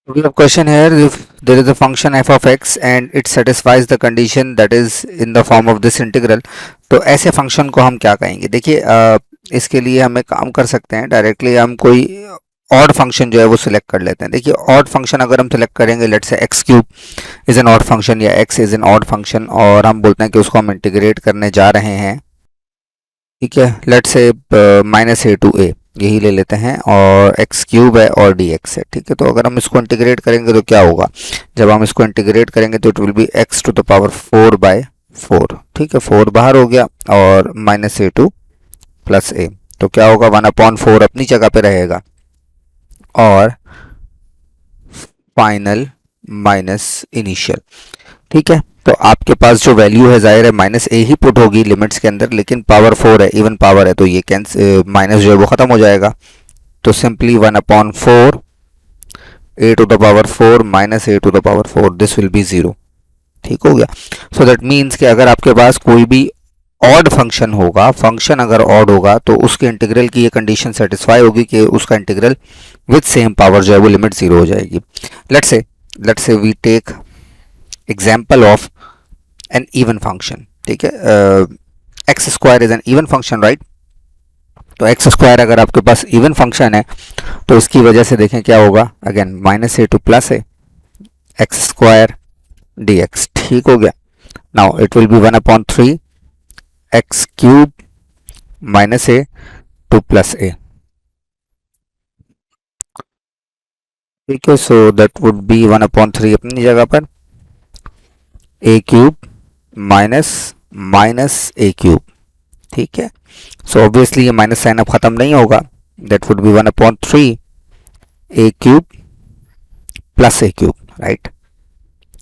We have question here, if there is a function f of x and it satisfies the condition that is in the form of this integral, तो ऐसे function को हम क्या कहेंगे? देखिए इसके लिए हमें काम कर सकते हैं, डायरेक्टली हम कोई ऑड फंक्शन जो है वो सिलेक्ट कर लेते हैं। देखिए ऑड फंक्शन अगर हम सिलेक्ट करेंगे, let's say x cube is an odd function या x is an odd function, और हम बोलते हैं कि उसको हम इंटीग्रेट करने जा रहे हैं, ठीक है, let's say minus a to ए यही ले लेते हैं, और एक्स क्यूब है और डी एक्स है, ठीक है। तो अगर हम इसको इंटीग्रेट करेंगे तो क्या होगा? जब हम इसको इंटीग्रेट करेंगे तो it will be x to the power 4/4, ठीक है, 4 बाहर हो गया और minus a to plus a, तो क्या होगा? 1/4 अपनी जगह पे रहेगा और फाइनल माइनस इनिशियल, ठीक है। तो आपके पास जो वैल्यू है, जाहिर है माइनस ए ही पुट होगी लिमिट्स के अंदर, लेकिन पावर 4 है, इवन पावर है, तो ये माइनस जो है वो ख़त्म हो जाएगा। तो simply 1/4 a to the power 4 minus a to the power 4, this will be 0, ठीक हो गया। सो दैट मीन्स कि अगर आपके पास कोई भी ऑड फंक्शन होगा, फंक्शन अगर ऑड होगा, तो उसके इंटीग्रल की ये कंडीशन सेटिस्फाई होगी कि उसका इंटीग्रल विद सेम पावर जो है वो लिमिट 0 हो जाएगी। Let's say we take example of an even function, ठीक है। X square is an even function, right. तो एक्स स्क्वायर अगर आपके पास इवन फंक्शन है तो इसकी वजह से देखें क्या होगा, again minus a to plus a x square d x, ठीक हो गया। Now it will be 1/3 x cube minus a to plus a, ठीक है। सो दैट वुड बी 1/3 अपनी जगह पर ए क्यूब माइनस माइनस ए क्यूब, ठीक है। सो ऑब्वियसली ये माइनस साइन अब खत्म नहीं होगा, that would be 1/3 A cube plus A cube, right,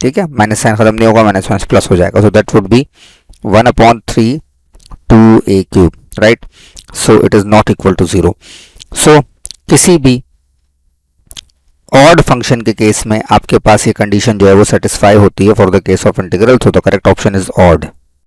ठीक है। माइनस साइन खत्म नहीं होगा, माइनस माइनस प्लस हो जाएगा, so that would be 1/3 two a cube, right. So it is not equal to 0। So किसी भी ऑड फंक्शन के केस में आपके पास ये कंडीशन जो है वो सेटिस्फाई होती है for the case of integral, so the correct option is odd.